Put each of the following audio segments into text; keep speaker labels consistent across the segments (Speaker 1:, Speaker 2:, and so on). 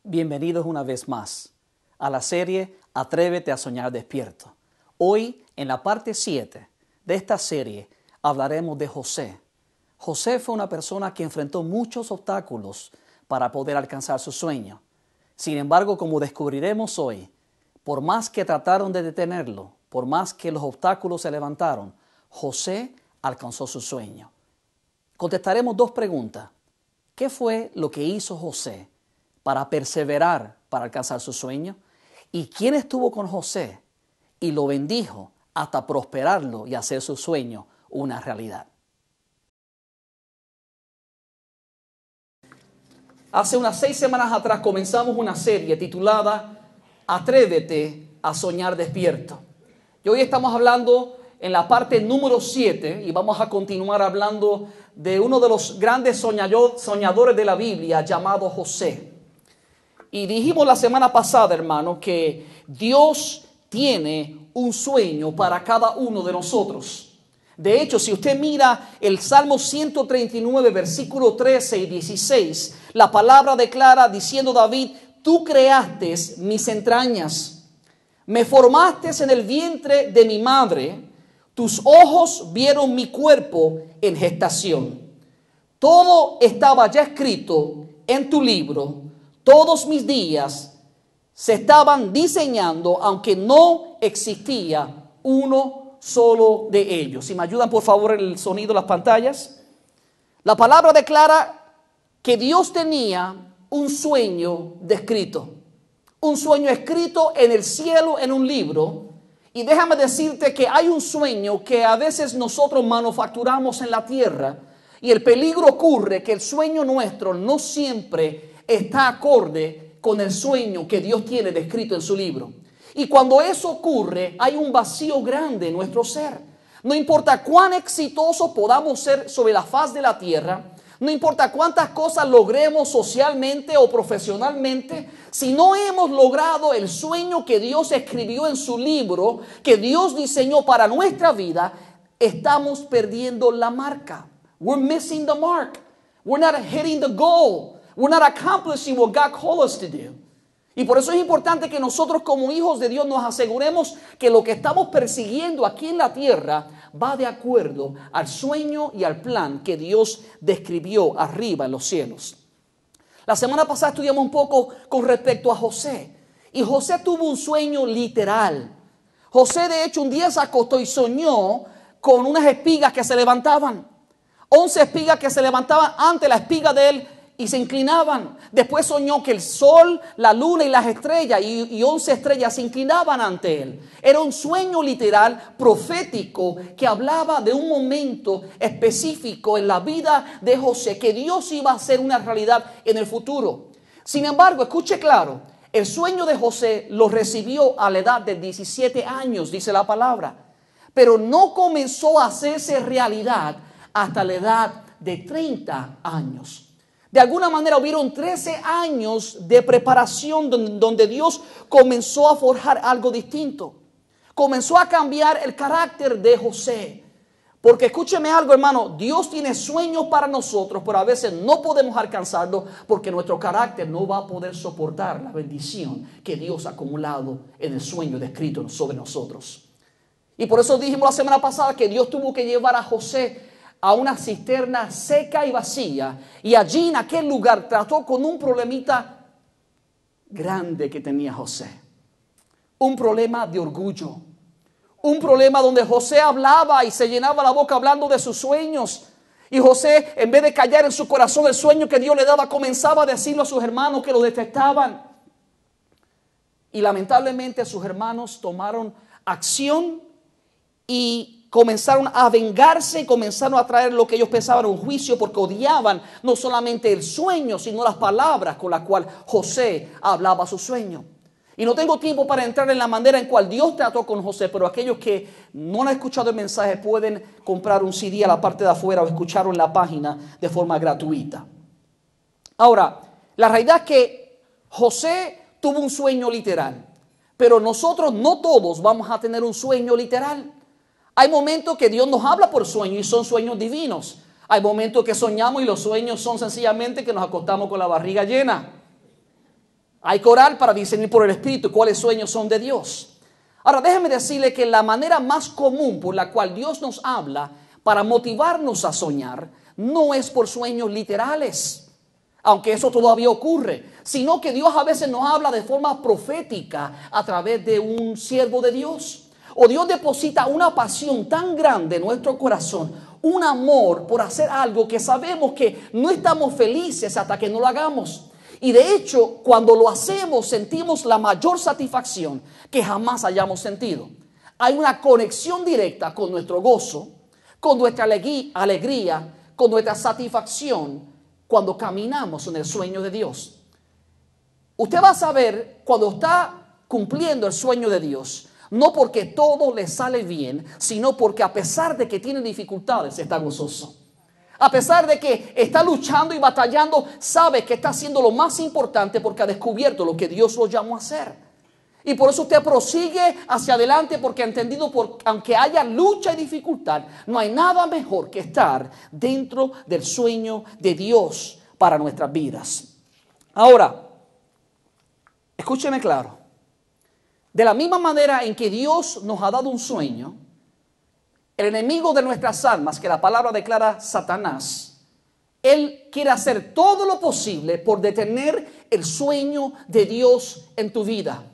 Speaker 1: Bienvenidos una vez más a la serie Atrévete a soñar despierto. Hoy, en la parte 7 de esta serie, hablaremos de José. José fue una persona que enfrentó muchos obstáculos para poder alcanzar su sueño. Sin embargo, como descubriremos hoy, por más que trataron de detenerlo, por más que los obstáculos se levantaron, José alcanzó su sueño. Contestaremos dos preguntas. ¿Qué fue lo que hizo José para perseverar, para alcanzar su sueño? ¿Y quién estuvo con José y lo bendijo hasta prosperarlo y hacer su sueño una realidad? Hace unas 6 semanas atrás comenzamos una serie titulada Atrévete a soñar despierto. Y hoy estamos hablando en la parte número 7 y vamos a continuar hablando de uno de los grandes soñadores de la Biblia llamado José. Y dijimos la semana pasada, hermano, que Dios tiene un sueño para cada uno de nosotros. De hecho, si usted mira el Salmo 139, versículo 13 y 16, la palabra declara diciendo David: tú creaste mis entrañas, me formaste en el vientre de mi madre, tus ojos vieron mi cuerpo en gestación. Todo estaba ya escrito en tu libro. Todos mis días se estaban diseñando, aunque no existía uno solo de ellos. Si me ayudan por favor el sonido de las pantallas. La palabra declara que Dios tenía un sueño descrito. Un sueño escrito en el cielo en un libro. Y déjame decirte que hay un sueño que a veces nosotros manufacturamos en la tierra. Y el peligro ocurre que el sueño nuestro no siempre está acorde con el sueño que Dios tiene descrito en su libro. Y cuando eso ocurre, hay un vacío grande en nuestro ser. No importa cuán exitosos podamos ser sobre la faz de la tierra, no importa cuántas cosas logremos socialmente o profesionalmente, si no hemos logrado el sueño que Dios escribió en su libro, que Dios diseñó para nuestra vida, estamos perdiendo la marca. We're missing the mark. We're not hitting the goal. We're not accomplishing what God called us to do. Y por eso es importante que nosotros como hijos de Dios nos aseguremos que lo que estamos persiguiendo aquí en la tierra va de acuerdo al sueño y al plan que Dios describió arriba en los cielos. La semana pasada estudiamos un poco con respecto a José. Y José tuvo un sueño literal. José de hecho un día se acostó y soñó con unas espigas que se levantaban. 11 espigas que se levantaban ante la espiga de él y se inclinaban. Después soñó que el sol, la luna y las estrellas y 11 estrellas se inclinaban ante él. Era un sueño literal, profético, que hablaba de un momento específico en la vida de José, que Dios iba a hacer una realidad en el futuro. Sin embargo, escuche claro, el sueño de José lo recibió a la edad de 17 años, dice la palabra. Pero no comenzó a hacerse realidad hasta la edad de 30 años. De alguna manera hubieron 13 años de preparación donde Dios comenzó a forjar algo distinto. Comenzó a cambiar el carácter de José. Porque escúcheme algo, hermano, Dios tiene sueños para nosotros, pero a veces no podemos alcanzarlo porque nuestro carácter no va a poder soportar la bendición que Dios ha acumulado en el sueño descrito sobre nosotros. Y por eso dijimos la semana pasada que Dios tuvo que llevar a José a una cisterna seca y vacía. Y allí en aquel lugar trató con un problemita grande que tenía José. Un problema de orgullo. Un problema donde José hablaba y se llenaba la boca hablando de sus sueños. Y José, en vez de callar en su corazón el sueño que Dios le daba, comenzaba a decirlo a sus hermanos que lo detestaban. Y lamentablemente sus hermanos tomaron acción y comenzaron a vengarse, comenzaron a traer lo que ellos pensaban un juicio porque odiaban no solamente el sueño, sino las palabras con las cuales José hablaba su sueño. Y no tengo tiempo para entrar en la manera en cual Dios trató con José, pero aquellos que no han escuchado el mensaje pueden comprar un CD a la parte de afuera o escucharlo en la página de forma gratuita. Ahora, la realidad es que José tuvo un sueño literal, pero nosotros no todos vamos a tener un sueño literal. Hay momentos que Dios nos habla por sueños y son sueños divinos. Hay momentos que soñamos y los sueños son sencillamente que nos acostamos con la barriga llena. Hay que orar para discernir por el Espíritu cuáles sueños son de Dios. Ahora, déjeme decirle que la manera más común por la cual Dios nos habla para motivarnos a soñar no es por sueños literales, aunque eso todavía ocurre, sino que Dios a veces nos habla de forma profética a través de un siervo de Dios. O Dios deposita una pasión tan grande en nuestro corazón, un amor por hacer algo que sabemos que no estamos felices hasta que no lo hagamos. Y de hecho, cuando lo hacemos, sentimos la mayor satisfacción que jamás hayamos sentido. Hay una conexión directa con nuestro gozo, con nuestra alegría, con nuestra satisfacción cuando caminamos en el sueño de Dios. Usted va a saber cuando está cumpliendo el sueño de Dios, no porque todo le sale bien, sino porque a pesar de que tiene dificultades, está gozoso. A pesar de que está luchando y batallando, sabe que está haciendo lo más importante porque ha descubierto lo que Dios lo llamó a hacer. Y por eso usted prosigue hacia adelante porque ha entendido que aunque haya lucha y dificultad, no hay nada mejor que estar dentro del sueño de Dios para nuestras vidas. Ahora, escúcheme claro. De la misma manera en que Dios nos ha dado un sueño, el enemigo de nuestras almas, que la palabra declara Satanás, él quiere hacer todo lo posible por detener el sueño de Dios en tu vida.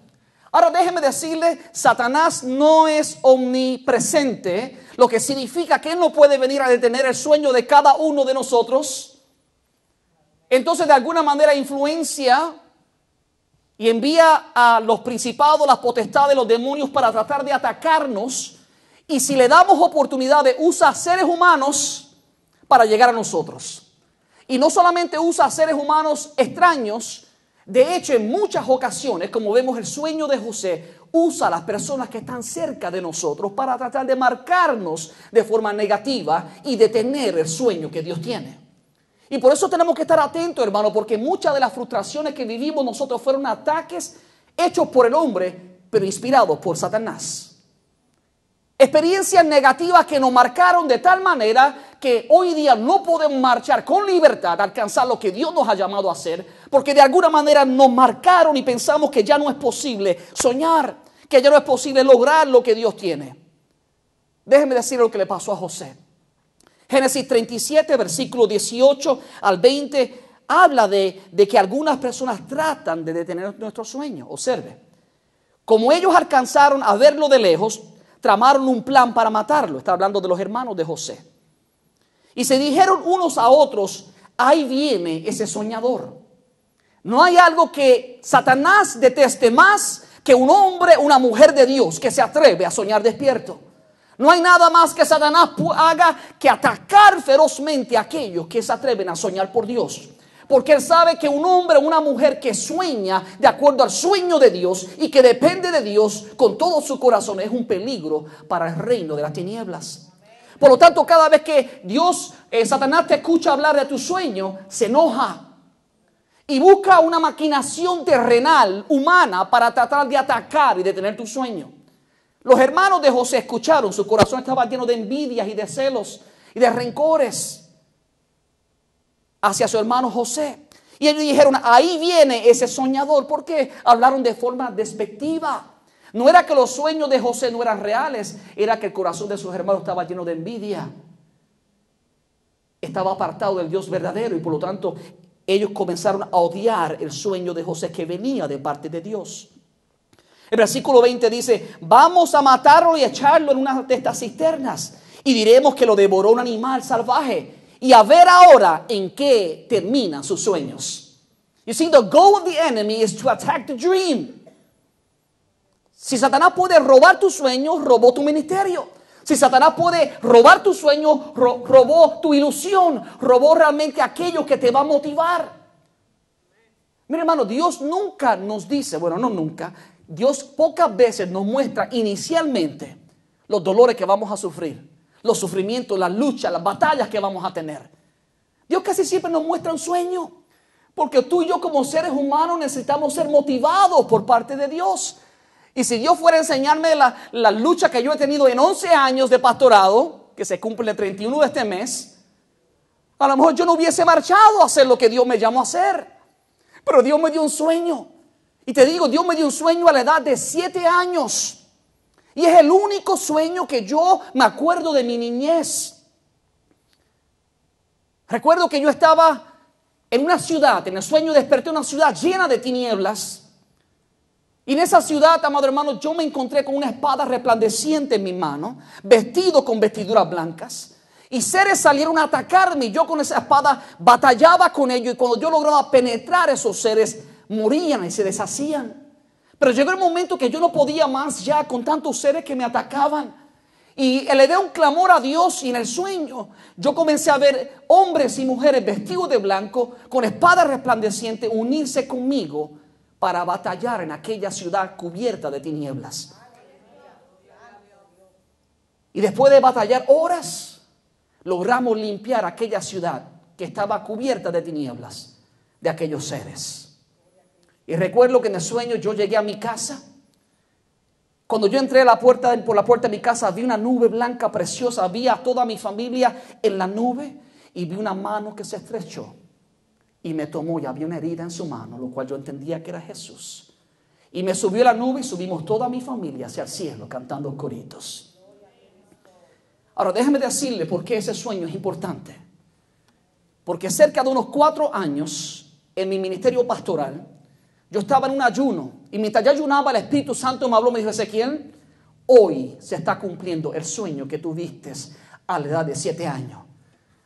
Speaker 1: Ahora déjeme decirle, Satanás no es omnipresente, lo que significa que él no puede venir a detener el sueño de cada uno de nosotros. Entonces de alguna manera influencia y envía a los principados, las potestades, los demonios para tratar de atacarnos. Y si le damos oportunidades, usa seres humanos para llegar a nosotros. Y no solamente usa seres humanos extraños. De hecho, en muchas ocasiones, como vemos el sueño de José, usa a las personas que están cerca de nosotros para tratar de marcarnos de forma negativa y detener el sueño que Dios tiene. Y por eso tenemos que estar atentos, hermano, porque muchas de las frustraciones que vivimos nosotros fueron ataques hechos por el hombre, pero inspirados por Satanás. Experiencias negativas que nos marcaron de tal manera que hoy día no podemos marchar con libertad, alcanzar lo que Dios nos ha llamado a hacer, porque de alguna manera nos marcaron y pensamos que ya no es posible soñar, que ya no es posible lograr lo que Dios tiene. Déjenme decir lo que le pasó a José. Génesis 37, versículo 18 al 20, habla de que algunas personas tratan de detener nuestro sueño. Observe, como ellos alcanzaron a verlo de lejos, tramaron un plan para matarlo. Está hablando de los hermanos de José. Y se dijeron unos a otros, ahí viene ese soñador. No hay algo que Satanás deteste más que un hombre, una mujer de Dios que se atreve a soñar despierto. No hay nada más que Satanás haga que atacar ferozmente a aquellos que se atreven a soñar por Dios. Porque él sabe que un hombre o una mujer que sueña de acuerdo al sueño de Dios y que depende de Dios con todo su corazón es un peligro para el reino de las tinieblas. Por lo tanto, cada vez que Satanás te escucha hablar de tu sueño, se enoja y busca una maquinación terrenal, humana, para tratar de atacar y detener tu sueño. Los hermanos de José escucharon, su corazón estaba lleno de envidias y de celos y de rencores hacia su hermano José. Y ellos dijeron, ahí viene ese soñador. ¿Por qué? Hablaron de forma despectiva. No era que los sueños de José no eran reales, era que el corazón de sus hermanos estaba lleno de envidia. Estaba apartado del Dios verdadero y por lo tanto ellos comenzaron a odiar el sueño de José que venía de parte de Dios. El versículo 20 dice, vamos a matarlo y echarlo en una de estas cisternas y diremos que lo devoró un animal salvaje. Y a ver ahora en qué terminan sus sueños. You see, the goal of the enemy is to attack the dream. Si Satanás puede robar tus sueños, robó tu ministerio. Si Satanás puede robar tus sueños, robó tu ilusión, robó realmente aquello que te va a motivar. Mira, hermano, Dios nunca nos dice, bueno, no nunca, Dios pocas veces nos muestra inicialmente los dolores que vamos a sufrir. Los sufrimientos, las luchas, las batallas que vamos a tener. Dios casi siempre nos muestra un sueño. Porque tú y yo como seres humanos necesitamos ser motivados por parte de Dios. Y si Dios fuera a enseñarme la lucha que yo he tenido en 11 años de pastorado, que se cumple el 31 de este mes, a lo mejor yo no hubiese marchado a hacer lo que Dios me llamó a hacer. Pero Dios me dio un sueño. Y te digo, Dios me dio un sueño a la edad de 7 años. Y es el único sueño que yo me acuerdo de mi niñez. Recuerdo que yo estaba en una ciudad, en el sueño desperté una ciudad llena de tinieblas. Y en esa ciudad, amado hermano, yo me encontré con una espada resplandeciente en mi mano, vestido con vestiduras blancas. Y seres salieron a atacarme y yo con esa espada batallaba con ellos. Y cuando yo lograba penetrar esos seres, morían y se deshacían. Pero llegó el momento que yo no podía más ya con tantos seres que me atacaban. Y elevé un clamor a Dios y en el sueño yo comencé a ver hombres y mujeres vestidos de blanco con espadas resplandecientes unirse conmigo para batallar en aquella ciudad cubierta de tinieblas. Y después de batallar horas, logramos limpiar aquella ciudad que estaba cubierta de tinieblas de aquellos seres. Y recuerdo que en el sueño yo llegué a mi casa. Cuando yo entré por la puerta de mi casa, vi una nube blanca preciosa. Vi a toda mi familia en la nube y vi una mano que se estrechó y me tomó y había una herida en su mano, lo cual yo entendía que era Jesús. Y me subió a la nube y subimos toda mi familia hacia el cielo cantando coritos. Ahora déjeme decirle por qué ese sueño es importante. Porque cerca de unos 4 años en mi ministerio pastoral, yo estaba en un ayuno y mientras yo ayunaba el Espíritu Santo me habló, me dijo: Ezequiel, hoy se está cumpliendo el sueño que tú viste a la edad de 7 años.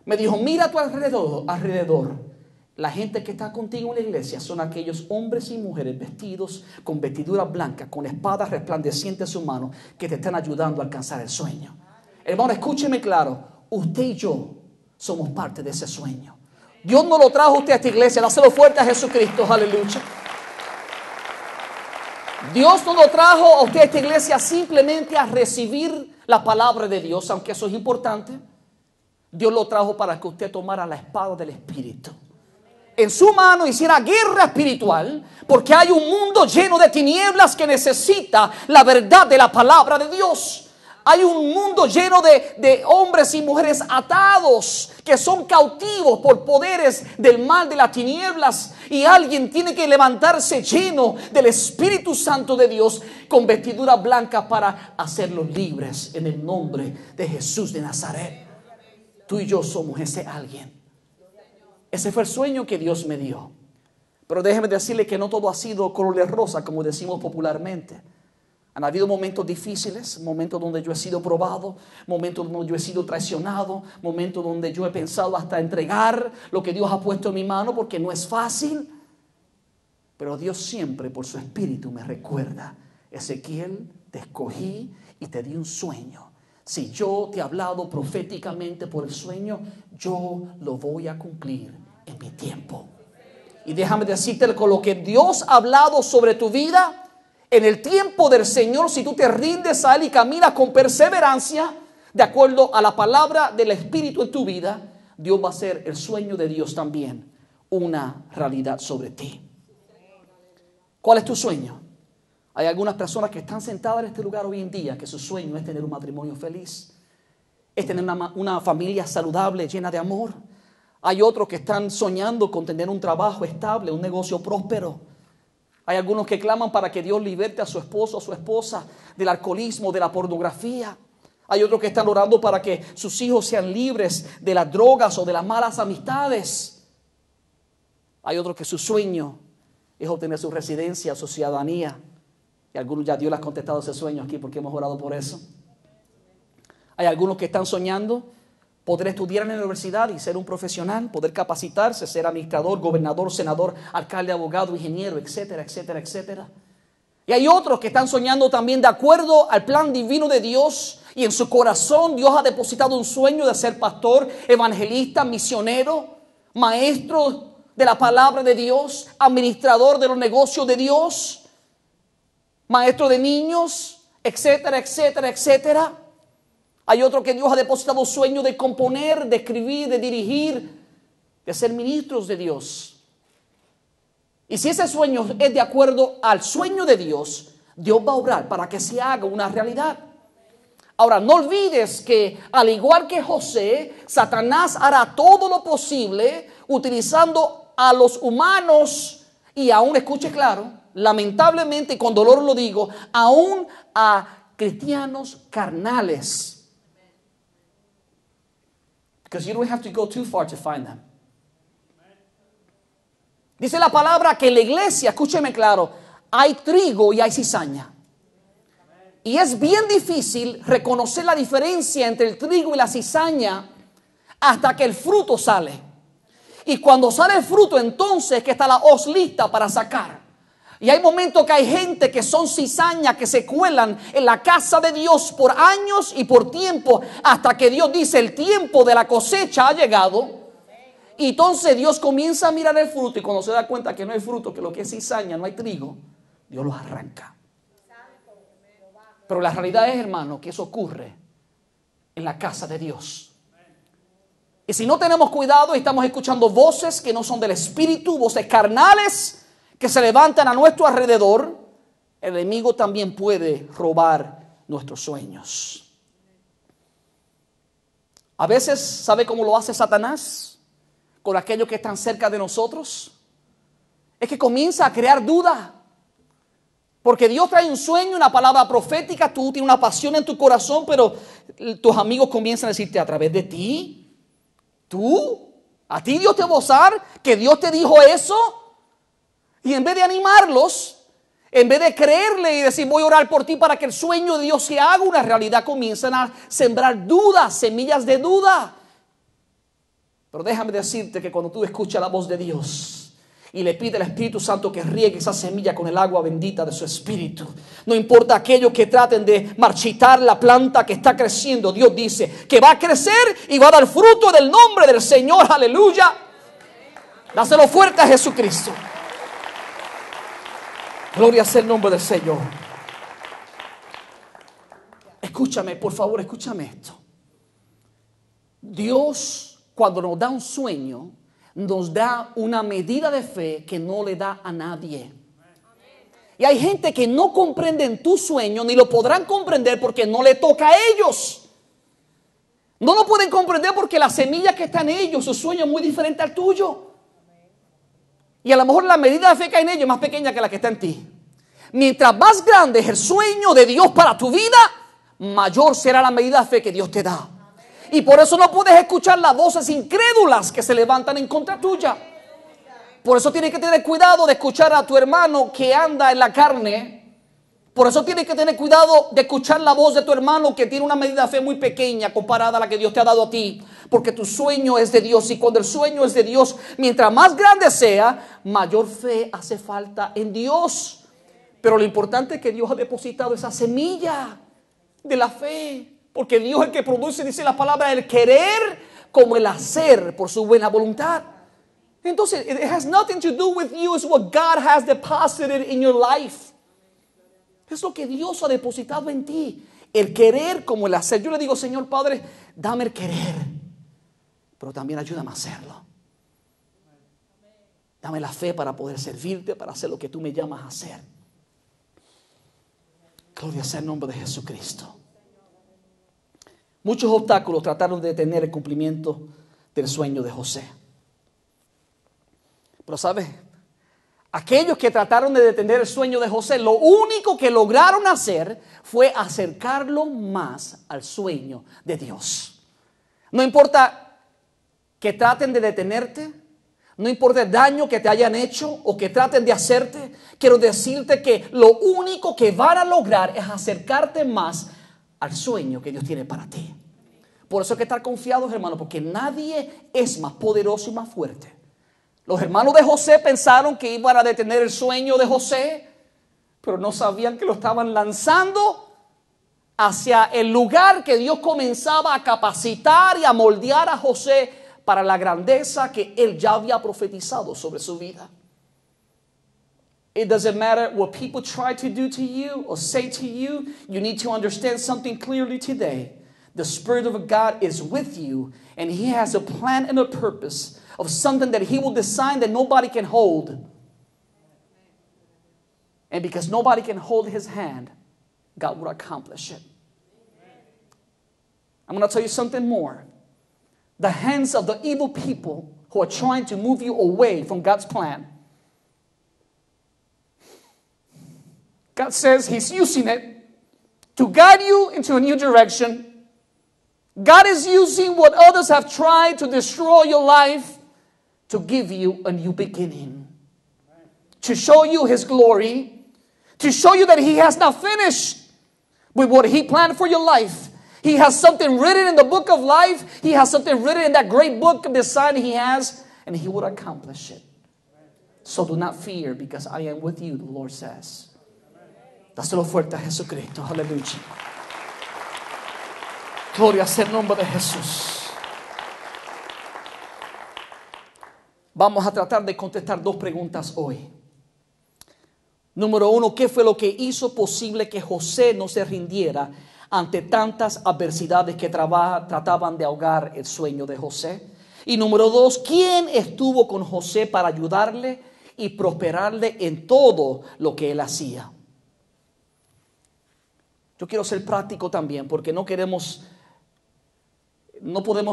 Speaker 1: Me dijo: mira a tu alrededor. La gente que está contigo en la iglesia son aquellos hombres y mujeres vestidos con vestiduras blancas, con espadas resplandecientes en sus manos, que te están ayudando a alcanzar el sueño. Hermano, escúcheme claro, usted y yo somos parte de ese sueño. Dios no lo trajo a usted a esta iglesia, dáselo fuerte a Jesucristo, aleluya. Dios no lo trajo a usted a esta iglesia simplemente a recibir la palabra de Dios, aunque eso es importante. Dios lo trajo para que usted tomara la espada del Espíritu. En su mano hiciera guerra espiritual, porque hay un mundo lleno de tinieblas que necesita la verdad de la palabra de Dios. Hay un mundo lleno de hombres y mujeres atados que son cautivos por poderes del mal de las tinieblas. Y alguien tiene que levantarse lleno del Espíritu Santo de Dios con vestidura blanca para hacerlos libres en el nombre de Jesús de Nazaret. Tú y yo somos ese alguien. Ese fue el sueño que Dios me dio. Pero déjeme decirle que no todo ha sido color de rosa, como decimos popularmente. Han habido momentos difíciles, momentos donde yo he sido probado, momentos donde yo he sido traicionado, momentos donde yo he pensado hasta entregar lo que Dios ha puesto en mi mano, porque no es fácil. Pero Dios siempre por su Espíritu me recuerda: Ezequiel, te escogí y te di un sueño. Si yo te he hablado proféticamente por el sueño, yo lo voy a cumplir en mi tiempo. Y déjame decirte, con lo que Dios ha hablado sobre tu vida, en el tiempo del Señor, si tú te rindes a Él y caminas con perseverancia, de acuerdo a la palabra del Espíritu en tu vida, Dios va a hacer el sueño de Dios también una realidad sobre ti. ¿Cuál es tu sueño? Hay algunas personas que están sentadas en este lugar hoy en día que su sueño es tener un matrimonio feliz, es tener una familia saludable, llena de amor. Hay otros que están soñando con tener un trabajo estable, un negocio próspero. Hay algunos que claman para que Dios liberte a su esposo o a su esposa del alcoholismo, de la pornografía. Hay otros que están orando para que sus hijos sean libres de las drogas o de las malas amistades. Hay otros que su sueño es obtener su residencia, su ciudadanía. Y algunos ya Dios les ha contestado ese sueño aquí porque hemos orado por eso. Hay algunos que están soñando poder estudiar en la universidad y ser un profesional, poder capacitarse, ser administrador, gobernador, senador, alcalde, abogado, ingeniero, etcétera, etcétera, etcétera. Y hay otros que están soñando también de acuerdo al plan divino de Dios, y en su corazón Dios ha depositado un sueño de ser pastor, evangelista, misionero, maestro de la palabra de Dios, administrador de los negocios de Dios, maestro de niños, etcétera, etcétera, etcétera. Hay otro que Dios ha depositado sueño de componer, de escribir, de dirigir, de ser ministros de Dios. Y si ese sueño es de acuerdo al sueño de Dios, Dios va a obrar para que se haga una realidad. Ahora, no olvides que al igual que José, Satanás hará todo lo posible utilizando a los humanos y aún, escuche claro, lamentablemente, con dolor lo digo, aún a cristianos carnales. Because you don't have to go too far to find them. Dice la palabra que en la iglesia, escúcheme claro, hay trigo y hay cizaña. Y es bien difícil reconocer la diferencia entre el trigo y la cizaña hasta que el fruto sale. Y cuando sale el fruto, entonces que está la hoz lista para sacar. Y hay momentos que hay gente que son cizañas que se cuelan en la casa de Dios por años y por tiempo, hasta que Dios dice el tiempo de la cosecha ha llegado. Y entonces Dios comienza a mirar el fruto, y cuando se da cuenta que no hay fruto, que lo que es cizaña, no hay trigo, Dios los arranca. Pero la realidad es, hermano, que eso ocurre en la casa de Dios. Y si no tenemos cuidado y estamos escuchando voces que no son del Espíritu, voces carnales que se levantan a nuestro alrededor, el enemigo también puede robar nuestros sueños. A veces, ¿sabe cómo lo hace Satanás con aquellos que están cerca de nosotros? Es que comienza a crear duda. Porque Dios trae un sueño, una palabra profética, tú tienes una pasión en tu corazón, pero tus amigos comienzan a decirte a través de ti, a ti Dios te va a usar, que Dios te dijo eso. Y en vez de animarlos, en vez de creerle y decir voy a orar por ti para que el sueño de Dios se haga una realidad, comienzan a sembrar dudas, semillas de duda. Pero déjame decirte que cuando tú escuchas la voz de Dios y le pide al Espíritu Santo que riegue esa semilla con el agua bendita de su Espíritu, no importa aquellos que traten de marchitar la planta que está creciendo, Dios dice que va a crecer y va a dar fruto del nombre del Señor. Aleluya. Dáselo fuerte a Jesucristo. Gloria sea el nombre del Señor. Escúchame, por favor, escúchame esto. Dios, cuando nos da un sueño, nos da una medida de fe que no le da a nadie. Y hay gente que no comprenden tu sueño, ni lo podrán comprender porque no le toca a ellos. No lo pueden comprender porque la semilla que está en ellos, su sueño es muy diferente al tuyo. Y a lo mejor la medida de fe que hay en ellos es más pequeña que la que está en ti. Mientras más grande es el sueño de Dios para tu vida, mayor será la medida de fe que Dios te da. Y por eso no puedes escuchar las voces incrédulas que se levantan en contra tuya. Por eso tienes que tener cuidado de escuchar a tu hermano que anda en la carne. Por eso tienes que tener cuidado de escuchar la voz de tu hermano que tiene una medida de fe muy pequeña comparada a la que Dios te ha dado a ti. Porque tu sueño es de Dios, y cuando el sueño es de Dios, mientras más grande sea, mayor fe hace falta en Dios. Pero lo importante es que Dios ha depositado esa semilla de la fe. Porque Dios es el que produce, dice la palabra, el querer como el hacer por su buena voluntad. Entonces, it has nothing to do with you. It's what God has deposited in your life. Es lo que Dios ha depositado en ti. El querer como el hacer. Yo le digo, Señor Padre, dame el querer, pero también ayúdame a hacerlo. Dame la fe para poder servirte, para hacer lo que tú me llamas a hacer. Gloria sea el nombre de Jesucristo. Muchos obstáculos trataron de detener el cumplimiento del sueño de José. Pero ¿sabes? Aquellos que trataron de detener el sueño de José, lo único que lograron hacer fue acercarlo más al sueño de Dios. No importa que traten de detenerte, no importa el daño que te hayan hecho o que traten de hacerte, quiero decirte que lo único que van a lograr es acercarte más al sueño que Dios tiene para ti. Por eso hay que estar confiados, hermanos, porque nadie es más poderoso y más fuerte. Los hermanos de José pensaron que iban a detener el sueño de José, pero no sabían que lo estaban lanzando hacia el lugar que Dios comenzaba a capacitar y a moldear a José para la grandeza que él ya había profetizado sobre su vida. It doesn't matter what people try to do to you or say to you. You need to understand something clearly today. The Spirit of God is with you, and He has a plan and a purpose of something that He will design that nobody can hold. And because nobody can hold His hand, God will accomplish it. I'm going to tell you something more. The hands of the evil people who are trying to move you away from God's plan, God says He's using it to guide you into a new direction. God is using what others have tried to destroy your life to give you a new beginning. To show you His glory. To show you that He has not finished with what He planned for your life. He has something written in the book of life. He has something written in that great book of design He has. And He will accomplish it. So do not fear, because I am with you, the Lord says. Dáselo fuerte a Jesucristo. Aleluya. Gloria sea el nombre de Jesús. Vamos a tratar de contestar dos preguntas hoy. Número uno, ¿qué fue lo que hizo posible que José no se rindiera ante tantas adversidades que trataban de ahogar el sueño de José? Y número dos, ¿quién estuvo con José para ayudarle y prosperarle en todo lo que él hacía? Yo quiero ser práctico también, porque no podemos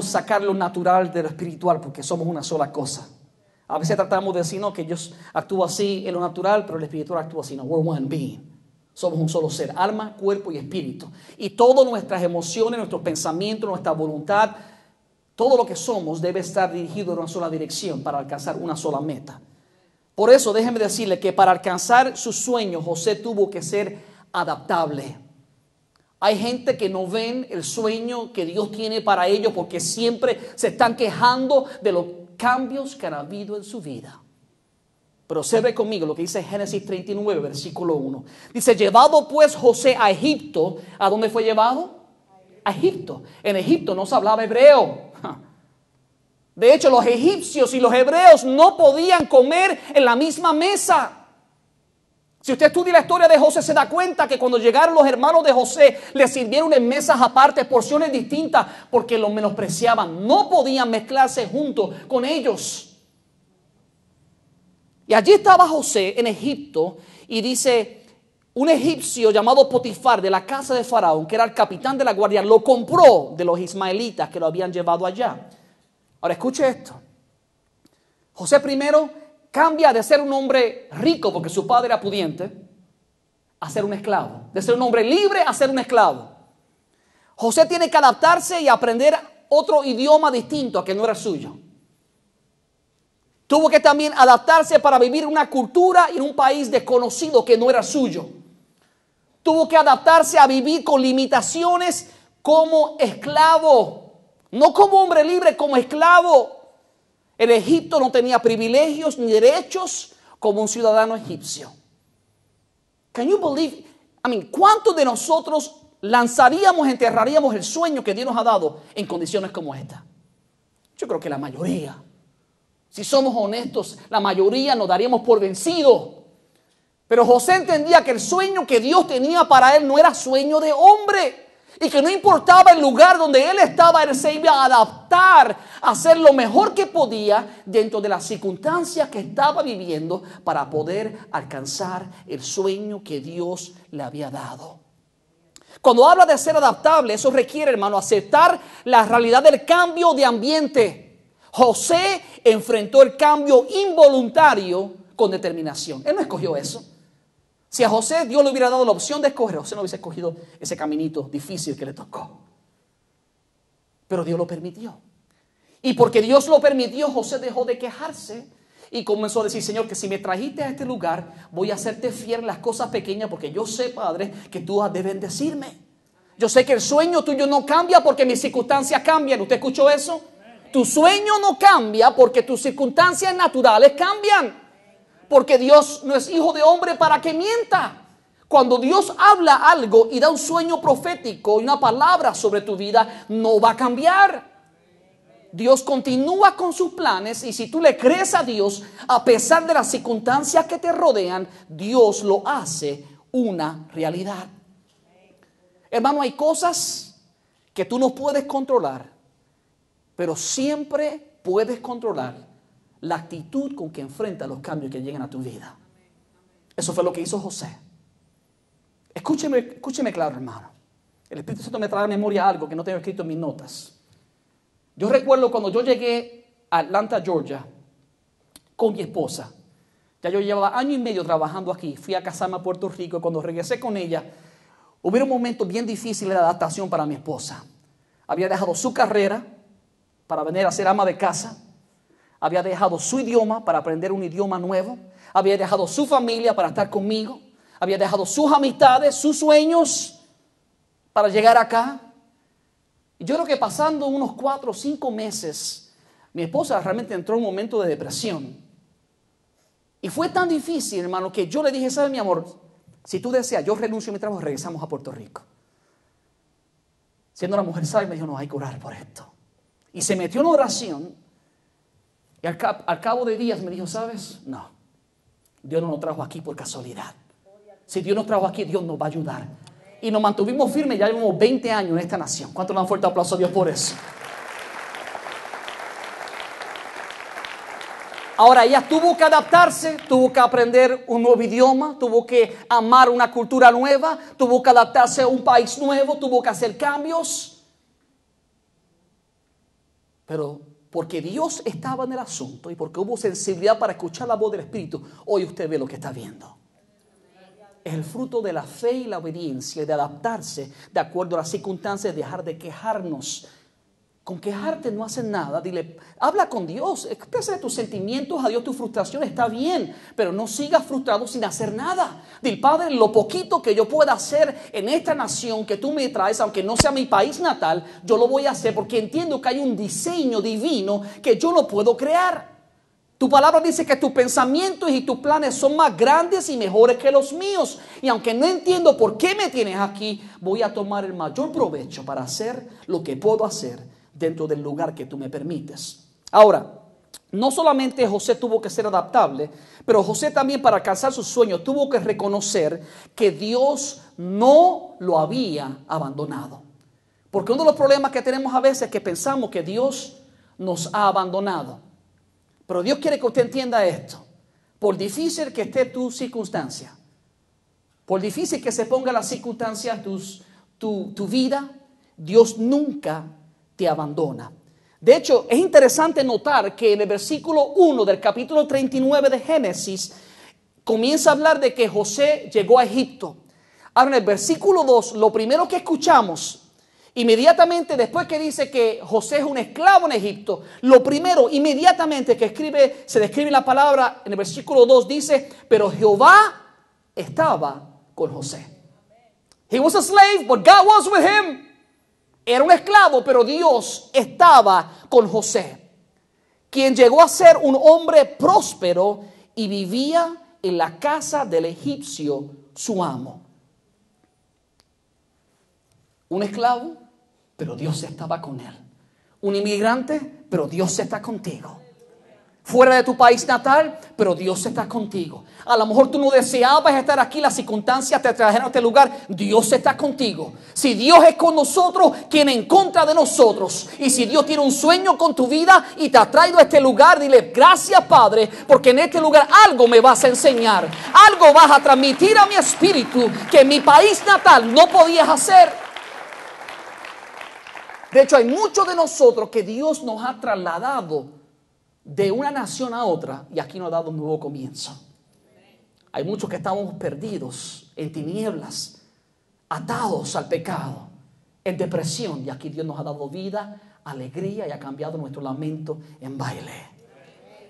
Speaker 1: sacar lo natural de lo espiritual, porque somos una sola cosa. A veces tratamos de decir, no, que Dios actúa así en lo natural, pero el espiritual actúa así. No, we're one being. Somos un solo ser, alma, cuerpo y espíritu. Y todas nuestras emociones, nuestros pensamientos, nuestra voluntad, todo lo que somos debe estar dirigido en una sola dirección para alcanzar una sola meta. Por eso déjeme decirle que para alcanzar sus sueños, José tuvo que ser adaptable. Hay gente que no ven el sueño que Dios tiene para ellos porque siempre se están quejando de los cambios que han habido en su vida. Pero observe conmigo lo que dice Génesis 39, versículo 1. Dice, llevado pues José a Egipto. ¿A dónde fue llevado? A Egipto. En Egipto no se hablaba hebreo. De hecho, los egipcios y los hebreos no podían comer en la misma mesa. Si usted estudia la historia de José, se da cuenta que cuando llegaron los hermanos de José, le sirvieron en mesas aparte, porciones distintas, porque los menospreciaban. No podían mezclarse junto con ellos. Y allí estaba José en Egipto, y dice, un egipcio llamado Potifar de la casa de Faraón, que era el capitán de la guardia, lo compró de los ismaelitas que lo habían llevado allá. Ahora escuche esto. José primero cambia de ser un hombre rico, porque su padre era pudiente, a ser un esclavo. De ser un hombre libre a ser un esclavo. José tiene que adaptarse y aprender otro idioma distinto a que no era suyo. Tuvo que también adaptarse para vivir en una cultura y en un país desconocido que no era suyo. Tuvo que adaptarse a vivir con limitaciones como esclavo. No como hombre libre, como esclavo. En Egipto no tenía privilegios ni derechos como un ciudadano egipcio. Can you believe? ¿Cuántos de nosotros lanzaríamos, enterraríamos el sueño que Dios nos ha dado en condiciones como esta? Yo creo que la mayoría. Si somos honestos, la mayoría nos daríamos por vencido. Pero José entendía que el sueño que Dios tenía para él no era sueño de hombre. Y que no importaba el lugar donde él estaba, él se iba a adaptar, a hacer lo mejor que podía dentro de las circunstancias que estaba viviendo para poder alcanzar el sueño que Dios le había dado. Cuando habla de ser adaptable, eso requiere, hermano, aceptar la realidad del cambio de ambiente. José enfrentó el cambio involuntario con determinación. Él no escogió eso. Si a José Dios le hubiera dado la opción de escoger, José no hubiese escogido ese caminito difícil que le tocó. Pero Dios lo permitió. Y porque Dios lo permitió, José dejó de quejarse y comenzó a decir, Señor, que si me trajiste a este lugar, voy a hacerte fiel en las cosas pequeñas, porque yo sé, Padre, que tú has de bendecirme. Yo sé que el sueño tuyo no cambia porque mis circunstancias cambian. ¿Usted escuchó eso? Tu sueño no cambia porque tus circunstancias naturales cambian. Porque Dios no es hijo de hombre para que mienta. Cuando Dios habla algo y da un sueño profético y una palabra sobre tu vida, no va a cambiar. Dios continúa con sus planes, y si tú le crees a Dios, a pesar de las circunstancias que te rodean, Dios lo hace una realidad. Hermano, hay cosas que tú no puedes controlar, pero siempre puedes controlar la actitud con que enfrenta los cambios que llegan a tu vida. Eso fue lo que hizo José. Escúcheme claro, hermano. El Espíritu Santo me trae a la memoria algo que no tengo escrito en mis notas. Yo recuerdo cuando yo llegué a Atlanta, Georgia, con mi esposa. Ya yo llevaba año y medio trabajando aquí. Fui a casarme a Puerto Rico y cuando regresé con ella, hubo un momento bien difícil de adaptación para mi esposa. Había dejado su carrera para venir a ser ama de casa. Había dejado su idioma para aprender un idioma nuevo. Había dejado su familia para estar conmigo. Había dejado sus amistades, sus sueños para llegar acá. Y yo creo que pasando unos 4 o 5 meses, mi esposa realmente entró en un momento de depresión. Y fue tan difícil, hermano, que yo le dije, ¿sabes, mi amor? Si tú deseas, yo renuncio a mi trabajo y regresamos a Puerto Rico. Siendo una mujer sabia, me dijo, no, hay que orar por esto. Y se metió en oración. Y al cabo de días me dijo, ¿sabes? No, Dios no nos trajo aquí por casualidad. Si Dios nos trajo aquí, Dios nos va a ayudar. Y nos mantuvimos firmes, ya llevamos 20 años en esta nación. ¿Cuánto le dan fuerte aplauso a Dios por eso? Ahora ella tuvo que adaptarse, tuvo que aprender un nuevo idioma, tuvo que amar una cultura nueva, tuvo que adaptarse a un país nuevo, tuvo que hacer cambios. Pero porque Dios estaba en el asunto y porque hubo sensibilidad para escuchar la voz del Espíritu, hoy usted ve lo que está viendo. Es el fruto de la fe y la obediencia, de adaptarse de acuerdo a las circunstancias, dejar de quejarnos. Con quejarte no hacen nada. Dile, habla con Dios, expresa tus sentimientos a Dios, tu frustración está bien, pero no sigas frustrado sin hacer nada. Dile, Padre, lo poquito que yo pueda hacer en esta nación que tú me traes, aunque no sea mi país natal, yo lo voy a hacer porque entiendo que hay un diseño divino que yo no puedo crear. Tu palabra dice que tus pensamientos y tus planes son más grandes y mejores que los míos. Y aunque no entiendo por qué me tienes aquí, voy a tomar el mayor provecho para hacer lo que puedo hacer dentro del lugar que tú me permites. Ahora, no solamente José tuvo que ser adaptable, pero José también, para alcanzar sus sueños, tuvo que reconocer que Dios no lo había abandonado. Porque uno de los problemas que tenemos a veces es que pensamos que Dios nos ha abandonado. Pero Dios quiere que usted entienda esto. Por difícil que esté tu circunstancia, por difícil que se ponga la circunstancia, tu vida, Dios nunca te abandona. De hecho, es interesante notar que en el versículo 1 del capítulo 39 de Génesis comienza a hablar de que José llegó a Egipto. Ahora, en el versículo 2, lo primero que escuchamos, inmediatamente después que dice que José es un esclavo en Egipto, lo primero, inmediatamente que se describe la palabra en el versículo 2, dice, pero Jehová estaba con José. He was a slave, but God was with him. Era un esclavo, pero Dios estaba con José, quien llegó a ser un hombre próspero y vivía en la casa del egipcio, su amo. Un esclavo, pero Dios estaba con él. Un inmigrante, pero Dios está contigo. Fuera de tu país natal, pero Dios está contigo. A lo mejor tú no deseabas estar aquí, las circunstancias te trajeron a este lugar. Dios está contigo. Si Dios es con nosotros, ¿quién en contra de nosotros? Y si Dios tiene un sueño con tu vida y te ha traído a este lugar, dile, gracias Padre, porque en este lugar algo me vas a enseñar. Algo vas a transmitir a mi espíritu que en mi país natal no podías hacer. De hecho, hay muchos de nosotros que Dios nos ha trasladado de una nación a otra y aquí nos ha dado un nuevo comienzo. Hay muchos que estamos perdidos en tinieblas, atados al pecado, en depresión, y aquí Dios nos ha dado vida, alegría y ha cambiado nuestro lamento en baile.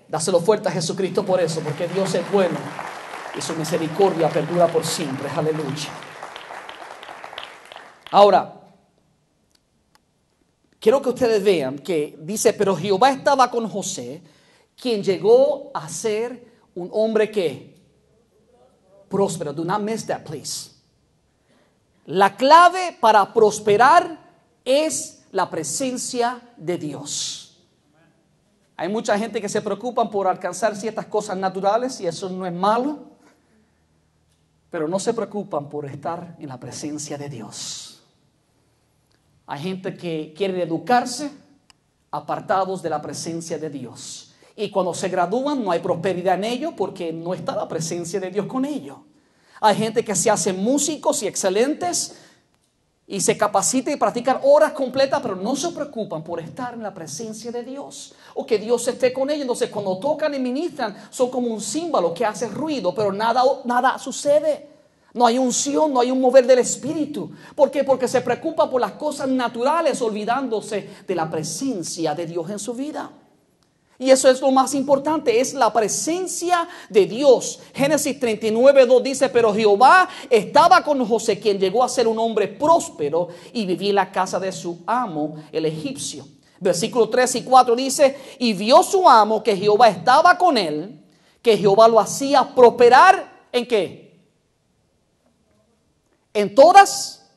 Speaker 1: Dáselo fuerte a Jesucristo por eso, porque Dios es bueno y su misericordia perdura por siempre. Aleluya. Ahora, quiero que ustedes vean que dice, pero Jehová estaba con José, quien llegó a ser un hombre que próspero. Do not miss that, please. La clave para prosperar es la presencia de Dios. Hay mucha gente que se preocupa por alcanzar ciertas cosas naturales y eso no es malo, pero no se preocupan por estar en la presencia de Dios. Hay gente que quiere educarse apartados de la presencia de Dios. Y cuando se gradúan no hay prosperidad en ellos porque no está la presencia de Dios con ellos. Hay gente que se hace músicos y excelentes y se capacitan y practican horas completas, pero no se preocupan por estar en la presencia de Dios o que Dios esté con ellos. Entonces, cuando tocan y ministran, son como un símbolo que hace ruido, pero nada sucede. No hay unción, no hay un mover del Espíritu. ¿Por qué? Porque se preocupa por las cosas naturales, olvidándose de la presencia de Dios en su vida. Y eso es lo más importante, es la presencia de Dios. Génesis 39:2 dice, pero Jehová estaba con José, quien llegó a ser un hombre próspero y vivía en la casa de su amo, el egipcio. Versículo 3 y 4 dice, y vio su amo que Jehová estaba con él, que Jehová lo hacía prosperar, ¿en qué? En todas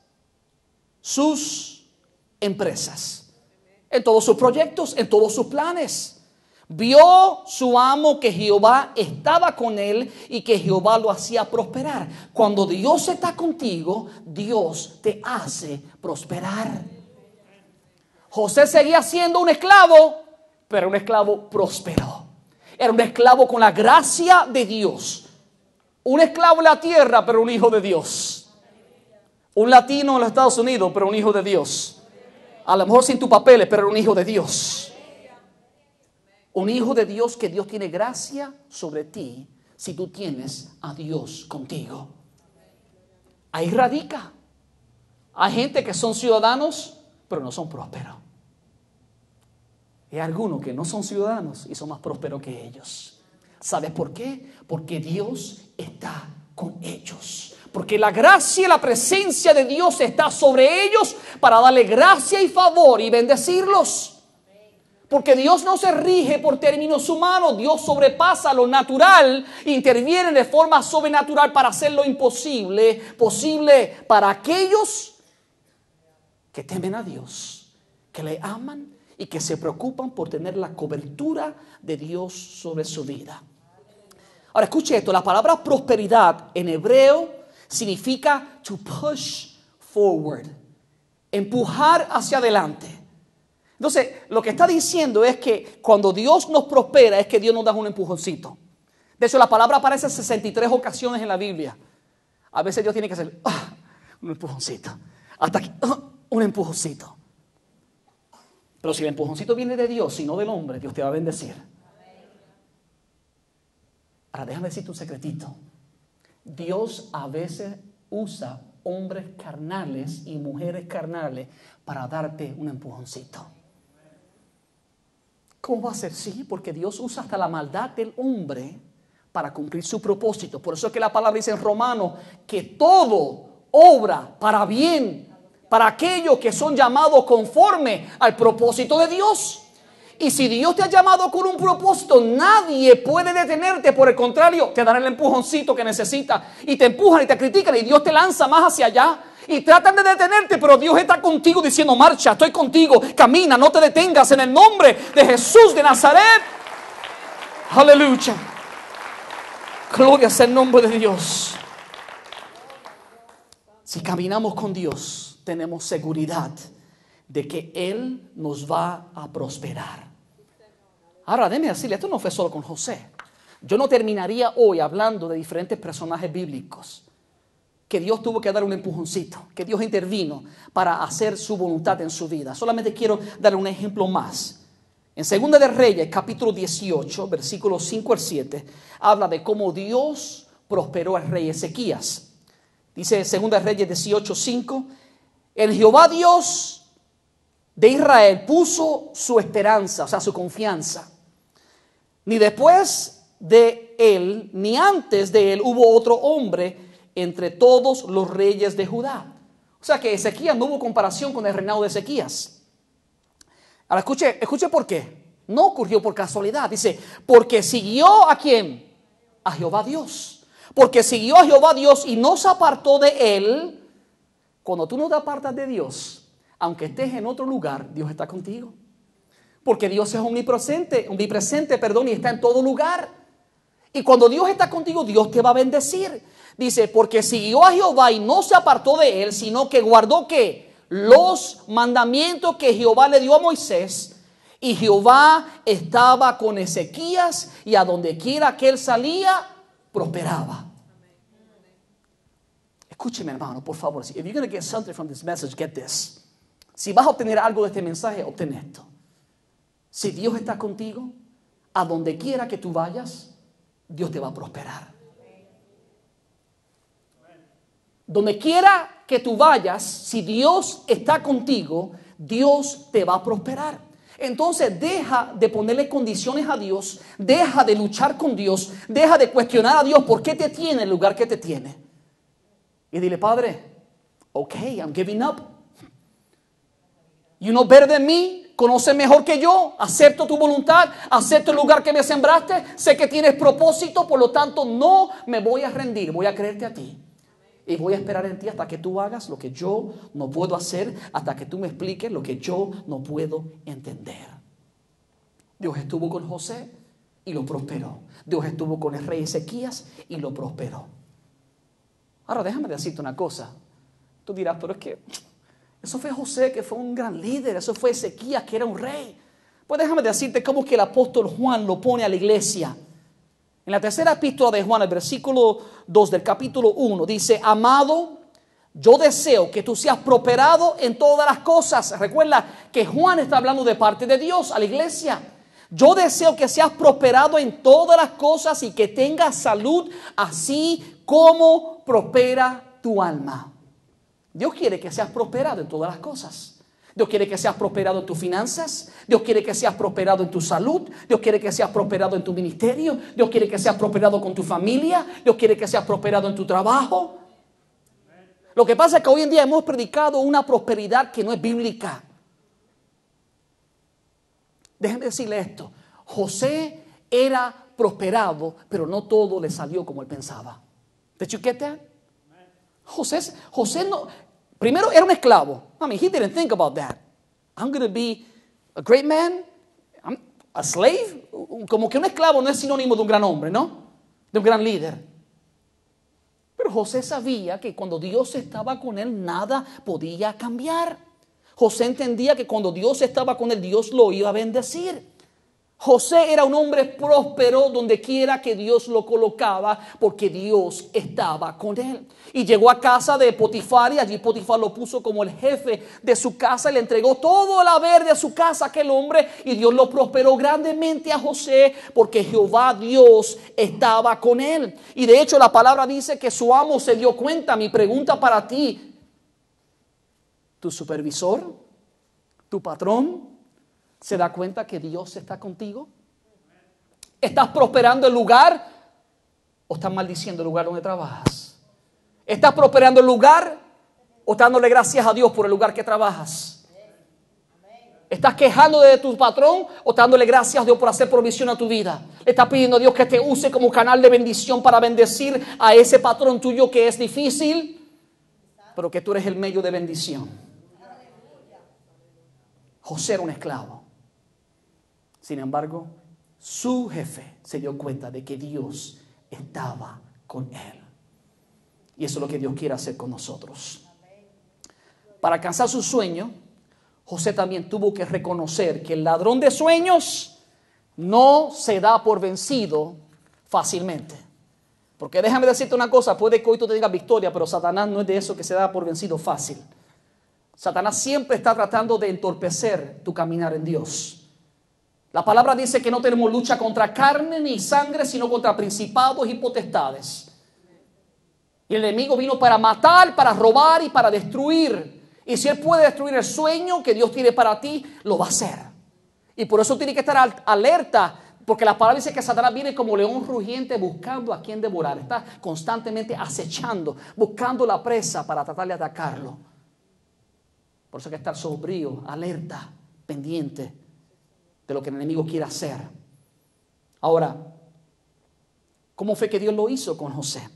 Speaker 1: sus empresas, en todos sus proyectos, en todos sus planes. Vio su amo que Jehová estaba con él y que Jehová lo hacía prosperar. Cuando Dios está contigo, Dios te hace prosperar. José seguía siendo un esclavo, pero un esclavo próspero. Era un esclavo con la gracia de Dios. Un esclavo en la tierra, pero un hijo de Dios. Un latino en los Estados Unidos, pero un hijo de Dios. A lo mejor sin tus papeles, pero un hijo de Dios. Un hijo de Dios, que Dios tiene gracia sobre ti si tú tienes a Dios contigo. Ahí radica. Hay gente que son ciudadanos, pero no son prósperos. Y hay algunos que no son ciudadanos y son más prósperos que ellos. ¿Sabes por qué? Porque Dios está con ellos. Porque la gracia y la presencia de Dios está sobre ellos para darle gracia y favor y bendecirlos. Porque Dios no se rige por términos humanos. Dios sobrepasa lo natural, interviene de forma sobrenatural para hacer lo imposible posible para aquellos que temen a Dios, que le aman y que se preocupan por tener la cobertura de Dios sobre su vida. Ahora escuche esto, la palabra prosperidad en hebreo significa to push forward, empujar hacia adelante. Entonces, lo que está diciendo es que cuando Dios nos prospera es que Dios nos da un empujoncito. De hecho, la palabra aparece en 63 ocasiones en la Biblia. A veces Dios tiene que hacer un empujoncito. Hasta aquí, un empujoncito. Pero si el empujoncito viene de Dios y no del hombre, Dios te va a bendecir. Ahora, déjame decirte un secretito. Dios a veces usa hombres carnales y mujeres carnales para darte un empujoncito. ¿Cómo va a ser? Sí, porque Dios usa hasta la maldad del hombre para cumplir su propósito. Por eso es que la palabra dice en Romanos que todo obra para bien para aquellos que son llamados conforme al propósito de Dios. Y si Dios te ha llamado con un propósito, nadie puede detenerte. Por el contrario, te darán el empujoncito que necesitas y te empujan y te critican y Dios te lanza más hacia allá. Y tratan de detenerte, pero Dios está contigo diciendo, marcha, estoy contigo, camina, no te detengas en el nombre de Jesús de Nazaret. Aleluya. Gloria sea el nombre de Dios. Si caminamos con Dios, tenemos seguridad de que Él nos va a prosperar. Ahora, déjeme decirle, esto no fue solo con José. Yo no terminaría hoy hablando de diferentes personajes bíblicos que Dios tuvo que dar un empujoncito, que Dios intervino para hacer su voluntad en su vida. Solamente quiero dar un ejemplo más. En Segunda de Reyes, capítulo 18, versículos 5 al 7, habla de cómo Dios prosperó al rey Ezequías. Dice Segunda de Reyes 18, 5, el Jehová Dios de Israel puso su esperanza, o sea, su confianza. Ni después de él, ni antes de él hubo otro hombre entre todos los reyes de Judá. O sea que Ezequías no hubo comparación con el reinado de Ezequías. Ahora escuche por qué. No ocurrió por casualidad. Dice, porque siguió ¿a quién? A Jehová Dios. Porque siguió a Jehová Dios y no se apartó de él. Cuando tú no te apartas de Dios, aunque estés en otro lugar, Dios está contigo. Porque Dios es omnipresente, y está en todo lugar. Y cuando Dios está contigo, Dios te va a bendecir. Dice, porque siguió a Jehová y no se apartó de él, sino que guardó ¿qué? Los mandamientos que Jehová le dio a Moisés. Y Jehová estaba con Ezequías y a donde quiera que él salía, prosperaba. Escúcheme, hermano, por favor. If you're going to get something from this message, get this. Si vas a obtener algo de este mensaje, obtén esto. Si Dios está contigo, a donde quiera que tú vayas, Dios te va a prosperar. Donde quiera que tú vayas, si Dios está contigo, Dios te va a prosperar. Entonces deja de ponerle condiciones a Dios, deja de luchar con Dios, deja de cuestionar a Dios por qué te tiene en el lugar que te tiene. Y dile, Padre, okay, I'm giving up. You know better than me, conoces mejor que yo, acepto tu voluntad, acepto el lugar que me sembraste, sé que tienes propósito, por lo tanto no me voy a rendir, voy a creerte a ti. Y voy a esperar en ti hasta que tú hagas lo que yo no puedo hacer, hasta que tú me expliques lo que yo no puedo entender. Dios estuvo con José y lo prosperó. Dios estuvo con el rey Ezequías y lo prosperó. Ahora déjame decirte una cosa. Tú dirás, pero es que eso fue José, que fue un gran líder. Eso fue Ezequías, que era un rey. Pues déjame decirte cómo que el apóstol Juan lo pone a la iglesia. En la tercera epístola de Juan, el versículo 2 del capítulo 1, dice, amado, yo deseo que tú seas prosperado en todas las cosas. Recuerda que Juan está hablando de parte de Dios a la iglesia. Yo deseo que seas prosperado en todas las cosas y que tengas salud, así como prospera tu alma. Dios quiere que seas prosperado en todas las cosas. Dios quiere que seas prosperado en tus finanzas. Dios quiere que seas prosperado en tu salud. Dios quiere que seas prosperado en tu ministerio. Dios quiere que seas prosperado con tu familia. Dios quiere que seas prosperado en tu trabajo. Lo que pasa es que hoy en día hemos predicado una prosperidad que no es bíblica. Déjenme decirle esto. José era prosperado, pero no todo le salió como él pensaba. Did you get that? José no, primero era un esclavo. I mean, he didn't think about that. I'm going to be a great man. I'm a slave. Como que un esclavo no es sinónimo de un gran hombre, ¿no? De un gran líder. Pero José sabía que cuando Dios estaba con él, nada podía cambiar. José entendía que cuando Dios estaba con él, Dios lo iba a bendecir. José era un hombre próspero donde quiera que Dios lo colocaba, porque Dios estaba con él. Y llegó a casa de Potifar, y allí Potifar lo puso como el jefe de su casa y le entregó todo el haber de su casa a aquel hombre, y Dios lo prosperó grandemente a José porque Jehová Dios estaba con él. Y de hecho la palabra dice que su amo se dio cuenta. Mi pregunta para ti, ¿tu supervisor, tu patrón, se da cuenta que Dios está contigo? ¿Estás prosperando el lugar o estás maldiciendo el lugar donde trabajas? ¿Estás prosperando el lugar o estás dándole gracias a Dios por el lugar que trabajas? ¿Estás quejando de tu patrón o estás dándole gracias a Dios por hacer provisión a tu vida? ¿Le estás pidiendo a Dios que te use como canal de bendición para bendecir a ese patrón tuyo que es difícil, pero que tú eres el medio de bendición? José era un esclavo. Sin embargo, su jefe se dio cuenta de que Dios estaba con él. Y eso es lo que Dios quiere hacer con nosotros. Para alcanzar su sueño, José también tuvo que reconocer que el ladrón de sueños no se da por vencido fácilmente. Porque déjame decirte una cosa, puede que hoy tú tengas victoria, pero Satanás no es de eso que se da por vencido fácil. Satanás siempre está tratando de entorpecer tu caminar en Dios. La palabra dice que no tenemos lucha contra carne ni sangre, sino contra principados y potestades. Y el enemigo vino para matar, para robar y para destruir. Y si él puede destruir el sueño que Dios tiene para ti, lo va a hacer. Y por eso tiene que estar alerta, porque la palabra dice que Satanás viene como león rugiente buscando a quien devorar. Está constantemente acechando, buscando la presa para tratar de atacarlo. Por eso hay que estar sobrio, alerta, pendiente de lo que el enemigo quiere hacer. Ahora, ¿cómo fue que Dios lo hizo con José?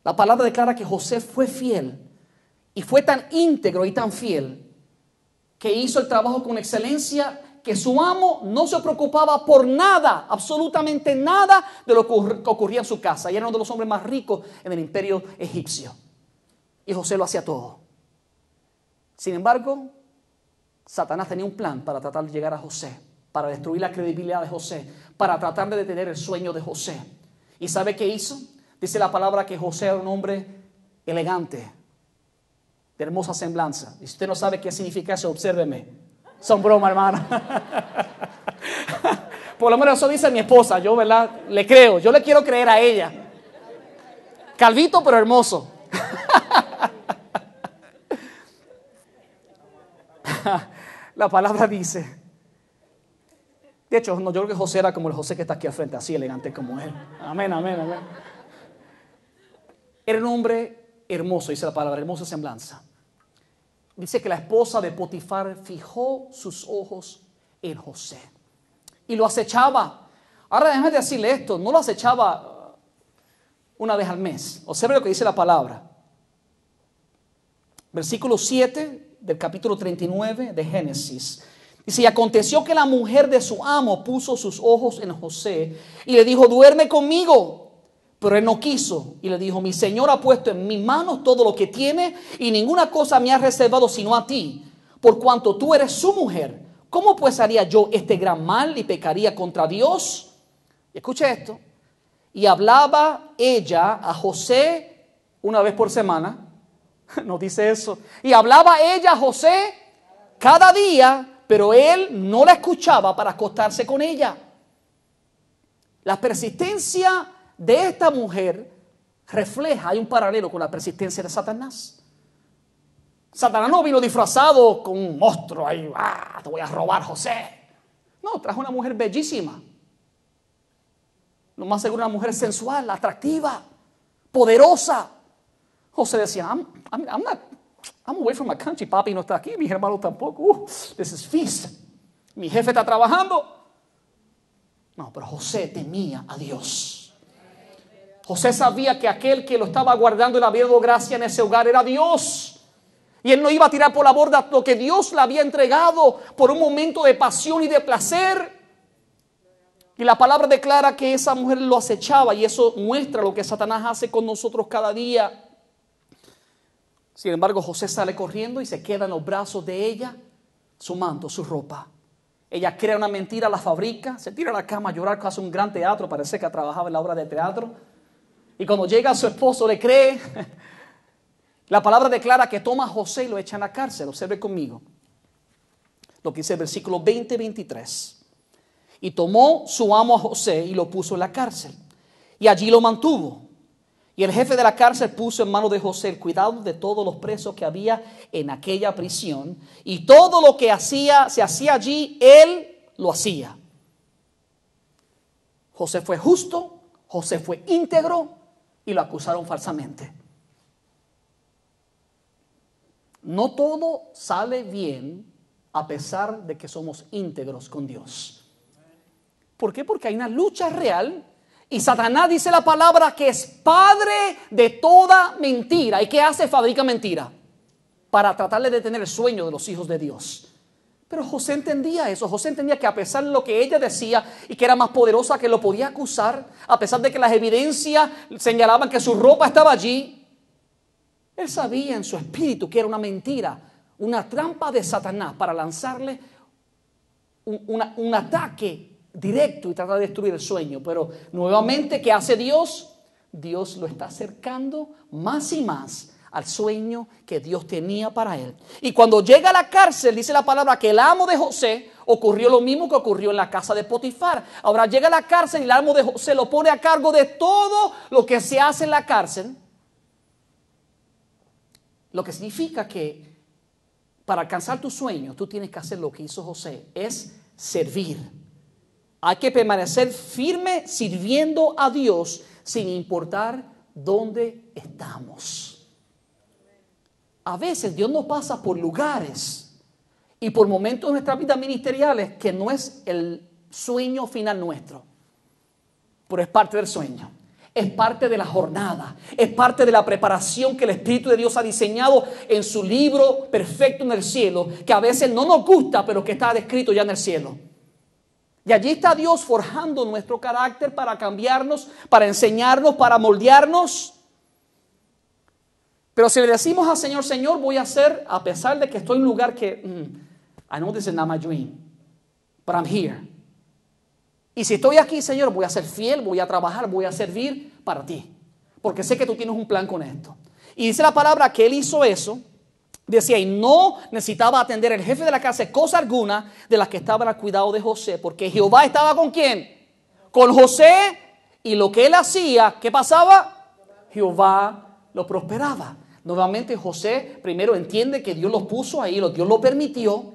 Speaker 1: La palabra declara que José fue fiel y fue tan íntegro y tan fiel que hizo el trabajo con excelencia, que su amo no se preocupaba por nada, absolutamente nada de lo que ocurría en su casa. Y era uno de los hombres más ricos en el imperio egipcio. Y José lo hacía todo. Sin embargo, Satanás tenía un plan para tratar de llegar a José, para destruir la credibilidad de José, para tratar de detener el sueño de José. ¿Y sabe qué hizo? Dice la palabra que José era un hombre elegante, de hermosa semblanza. Y si usted no sabe qué significa eso, obsérveme. Son bromas, hermano. Por lo menos eso dice mi esposa. Yo, ¿verdad? Le creo. Yo le quiero creer a ella. Calvito, pero hermoso. La palabra dice. De hecho, no, yo creo que José era como el José que está aquí al frente, así elegante como él. Amén, amén, amén. Era un hombre hermoso, dice la palabra, hermosa semblanza. Dice que la esposa de Potifar fijó sus ojos en José y lo acechaba. Ahora déjame decirle esto, no lo acechaba una vez al mes. Observe lo que dice la palabra. Versículo 7 del capítulo 39 de Génesis. Dice, y aconteció que la mujer de su amo puso sus ojos en José y le dijo, duerme conmigo. Pero él no quiso y le dijo, mi señor ha puesto en mis manos todo lo que tiene y ninguna cosa me ha reservado sino a ti, por cuanto tú eres su mujer. ¿Cómo pues haría yo este gran mal y pecaría contra Dios? Y escuche esto. Y hablaba ella a José una vez por semana. No dice eso. Y hablaba ella a José cada día, pero él no la escuchaba para acostarse con ella. La persistencia de esta mujer refleja, hay un paralelo con la persistencia de Satanás. Satanás no vino disfrazado con un monstruo ahí, te voy a robar, José. No, trajo una mujer bellísima. Lo más seguro, una mujer sensual, atractiva, poderosa. José decía, I'm away from my country. Papi no está aquí, mis hermanos tampoco. This is feast. Mi jefe está trabajando. No, pero José temía a Dios. José sabía que aquel que lo estaba guardando y le había dado gracia en ese hogar era Dios. Y él no iba a tirar por la borda lo que Dios le había entregado por un momento de pasión y de placer. Y la palabra declara que esa mujer lo acechaba, y eso muestra lo que Satanás hace con nosotros cada día. Sin embargo, José sale corriendo y se queda en los brazos de ella, su manto, su ropa. Ella crea una mentira, la fabrica, se tira a la cama a llorar, hace un gran teatro, parece que trabajaba en la obra de teatro. Y cuando llega su esposo le cree. La palabra declara que toma a José y lo echa en la cárcel. Observe conmigo lo que dice el versículo 20-23. Y tomó su amo a José y lo puso en la cárcel, y allí lo mantuvo. Y el jefe de la cárcel puso en manos de José el cuidado de todos los presos que había en aquella prisión, y todo lo que se hacía allí, él lo hacía. José fue justo, José fue íntegro, y lo acusaron falsamente. No todo sale bien a pesar de que somos íntegros con Dios. ¿Por qué? Porque hay una lucha real. Y Satanás, dice la palabra, que es padre de toda mentira. ¿Y qué hace? Fabrica mentira para tratar de detener el sueño de los hijos de Dios. Pero José entendía eso. José entendía que a pesar de lo que ella decía y que era más poderosa, que lo podía acusar, a pesar de que las evidencias señalaban que su ropa estaba allí, él sabía en su espíritu que era una mentira, una trampa de Satanás para lanzarle un ataque directo y tratar de destruir el sueño. Pero nuevamente, ¿qué hace Dios? Dios lo está acercando más y más al sueño que Dios tenía para él. Y cuando llega a la cárcel, dice la palabra que el amo de José, ocurrió lo mismo que ocurrió en la casa de Potifar. Ahora llega a la cárcel y el amo de José lo pone a cargo de todo lo que se hace en la cárcel. Lo que significa que para alcanzar tus sueños, tú tienes que hacer lo que hizo José, es servir. Hay que permanecer firme sirviendo a Dios sin importar dónde estamos. A veces Dios nos pasa por lugares y por momentos de nuestras vidas ministeriales que no es el sueño final nuestro, pero es parte del sueño, es parte de la jornada, es parte de la preparación que el Espíritu de Dios ha diseñado en su libro perfecto en el cielo, que a veces no nos gusta, pero que está descrito ya en el cielo. Y allí está Dios forjando nuestro carácter para cambiarnos, para enseñarnos, para moldearnos. Pero si le decimos al Señor, Señor, voy a hacer, a pesar de que estoy en un lugar que, I know this is not my dream, but I'm here. Y si estoy aquí, Señor, voy a ser fiel, voy a trabajar, voy a servir para ti. Porque sé que tú tienes un plan con esto. Y dice la palabra que él hizo eso. Decía, y no necesitaba atender el jefe de la casa cosa alguna de las que estaban al cuidado de José, porque Jehová estaba ¿con quién? Con José, y lo que él hacía, ¿qué pasaba? Jehová lo prosperaba. Nuevamente José primero entiende que Dios lo puso ahí, Dios lo permitió.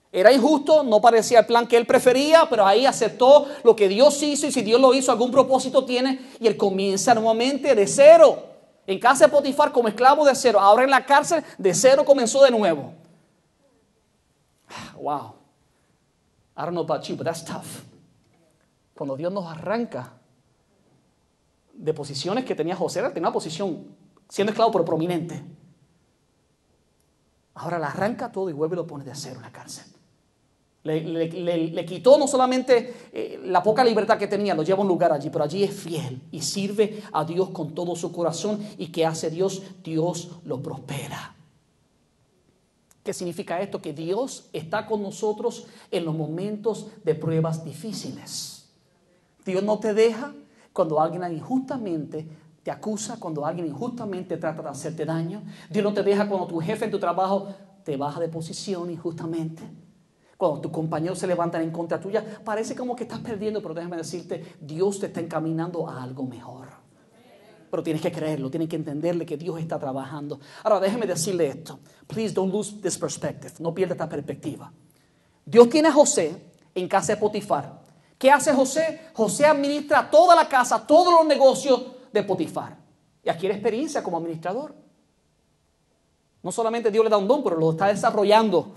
Speaker 1: Era injusto, no parecía el plan que él prefería, pero ahí aceptó lo que Dios hizo, y si Dios lo hizo, algún propósito tiene, y él comienza nuevamente de cero. En casa de Potifar como esclavo de cero. Ahora en la cárcel de cero comenzó de nuevo. Wow. I don't know about you, but that's tough. Cuando Dios nos arranca de posiciones que tenía José, él tenía una posición siendo esclavo pero prominente. Ahora la arranca todo y vuelve y lo pone de cero en la cárcel. Le quitó no solamente la poca libertad que tenía, lo lleva a un lugar allí, pero allí es fiel y sirve a Dios con todo su corazón. ¿Y qué hace Dios? Dios lo prospera. ¿Qué significa esto? Que Dios está con nosotros en los momentos de pruebas difíciles. Dios no te deja cuando alguien injustamente te acusa, cuando alguien injustamente trata de hacerte daño. Dios no te deja cuando tu jefe en tu trabajo te baja de posición injustamente. Cuando tus compañeros se levantan en contra tuya, parece como que estás perdiendo, pero déjame decirte, Dios te está encaminando a algo mejor. Pero tienes que creerlo, tienes que entenderle que Dios está trabajando. Ahora, déjeme decirle esto. Please don't lose this perspective. No pierda esta perspectiva. Dios tiene a José en casa de Potifar. ¿Qué hace José? José administra toda la casa, todos los negocios de Potifar. Y adquiere experiencia como administrador. No solamente Dios le da un don, pero lo está desarrollando.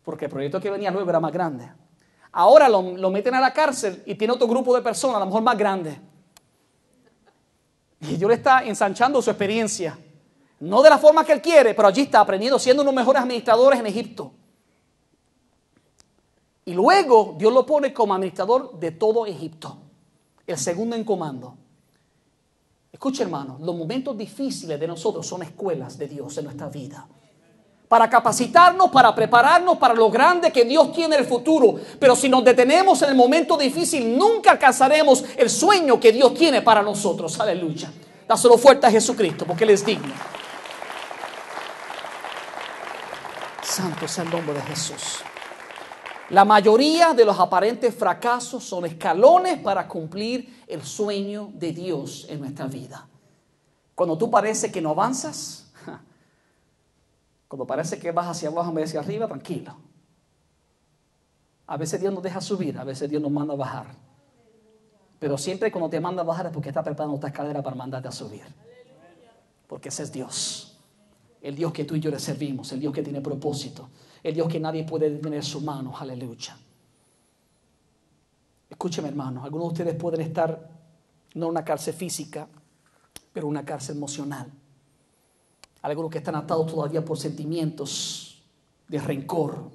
Speaker 1: Porque el proyecto que venía luego era más grande. Ahora lo meten a la cárcel y tiene otro grupo de personas, a lo mejor más grande. Y Dios le está ensanchando su experiencia. No de la forma que él quiere, pero allí está aprendiendo, siendo uno de los mejores administradores en Egipto. Y luego Dios lo pone como administrador de todo Egipto. El segundo en comando. Escucha, hermano, los momentos difíciles de nosotros son escuelas de Dios en nuestra vida. Para capacitarnos, para prepararnos para lo grande que Dios tiene en el futuro. Pero si nos detenemos en el momento difícil, nunca alcanzaremos el sueño que Dios tiene para nosotros. Aleluya. Dáselo fuerte a Jesucristo, porque Él es digno. Santo sea el nombre de Jesús. La mayoría de los aparentes fracasos son escalones para cumplir el sueño de Dios en nuestra vida. Cuando tú parece que no avanzas, cuando parece que vas hacia abajo en vez de hacia arriba, tranquilo. A veces Dios nos deja subir, a veces Dios nos manda a bajar. Pero siempre cuando te manda a bajar es porque está preparando esta escalera para mandarte a subir. Porque ese es Dios. El Dios que tú y yo le servimos, el Dios que tiene propósito, el Dios que nadie puede detener su mano. Aleluya. Escúcheme, hermano, algunos de ustedes pueden estar no en una cárcel física, pero en una cárcel emocional. Algunos que están atados todavía por sentimientos de rencor,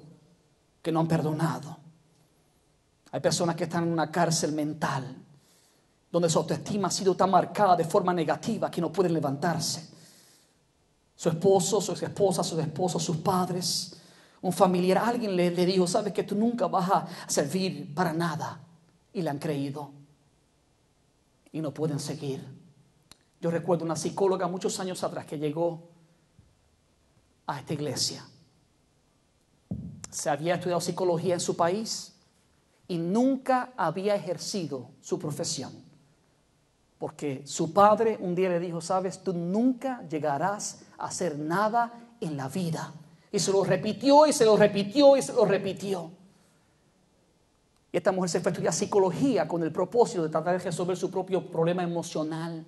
Speaker 1: que no han perdonado. Hay personas que están en una cárcel mental, donde su autoestima ha sido tan marcada de forma negativa que no pueden levantarse. Su esposo, su esposa, sus esposos, sus padres, un familiar, alguien le dijo, sabes que tú nunca vas a servir para nada. Y le han creído. Y no pueden seguir. Yo recuerdo una psicóloga muchos años atrás que llegó a esta iglesia. Se había estudiado psicología en su país y nunca había ejercido su profesión. Porque su padre un día le dijo, sabes, tú nunca llegarás a hacer nada en la vida. Y se lo repitió y se lo repitió y se lo repitió. Y esta mujer se fue a estudiar psicología con el propósito de tratar de resolver su propio problema emocional.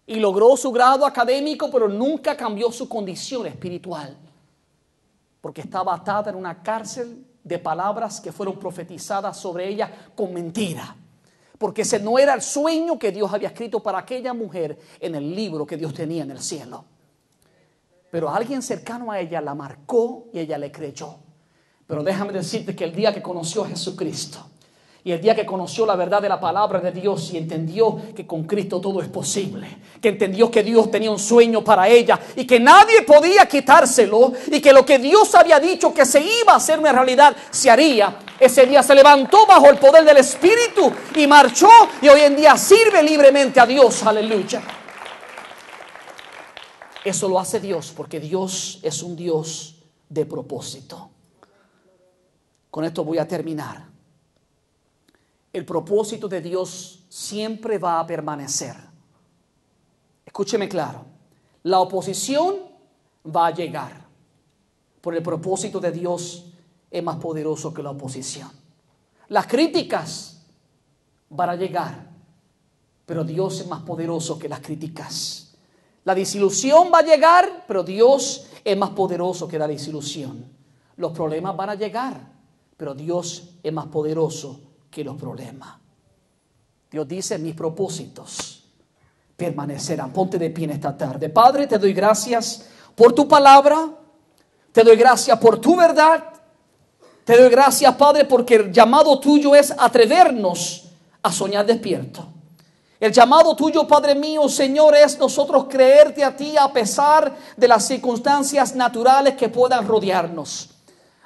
Speaker 1: Y logró su grado académico, pero nunca cambió su condición espiritual. Porque estaba atada en una cárcel de palabras que fueron profetizadas sobre ella con mentira. Porque ese no era el sueño que Dios había escrito para aquella mujer en el libro que Dios tenía en el cielo. Pero alguien cercano a ella la marcó y ella le creyó. Pero déjame decirte que el día que conoció a Jesucristo y el día que conoció la verdad de la palabra de Dios y entendió que con Cristo todo es posible, que entendió que Dios tenía un sueño para ella y que nadie podía quitárselo y que lo que Dios había dicho que se iba a hacer una realidad se haría, ese día se levantó bajo el poder del Espíritu y marchó y hoy en día sirve libremente a Dios. Aleluya. Eso lo hace Dios porque Dios es un Dios de propósito. Con esto voy a terminar. El propósito de Dios siempre va a permanecer. Escúcheme claro. La oposición va a llegar. Pero el propósito de Dios es más poderoso que la oposición. Las críticas van a llegar. Pero Dios es más poderoso que las críticas. La desilusión va a llegar, pero Dios es más poderoso que la desilusión. Los problemas van a llegar, pero Dios es más poderoso que los problemas. Dios dice, mis propósitos permanecerán. Ponte de pie en esta tarde. Padre, te doy gracias por tu palabra. Te doy gracias por tu verdad. Te doy gracias, Padre, porque el llamado tuyo es atrevernos a soñar despierto. El llamado tuyo, Padre mío, Señor, es nosotros creerte a ti a pesar de las circunstancias naturales que puedan rodearnos.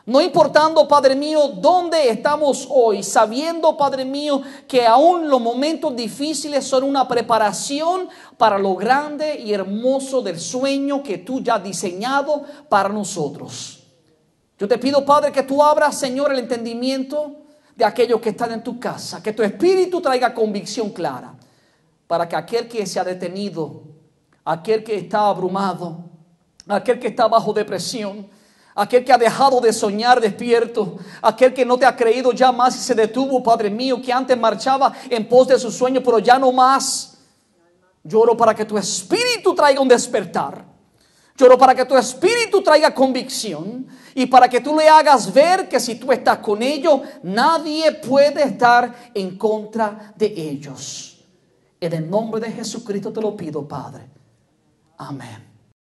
Speaker 1: No importando, Padre mío, dónde estamos hoy, sabiendo, Padre mío, que aún los momentos difíciles son una preparación para lo grande y hermoso del sueño que tú ya has diseñado para nosotros. Yo te pido, Padre, que tú abras, Señor, el entendimiento de aquellos que están en tu casa, que tu espíritu traiga convicción clara, para que aquel que se ha detenido, aquel que está abrumado, aquel que está bajo depresión, aquel que ha dejado de soñar despierto, aquel que no te ha creído ya más y se detuvo, Padre mío, que antes marchaba en pos de su sueño, pero ya no más. Lloro para que tu espíritu traiga un despertar. Lloro para que tu espíritu traiga convicción y para que tú le hagas ver que si tú estás con ellos, nadie puede estar en contra de ellos. En el nombre de Jesucristo te lo pido, Padre. Amén.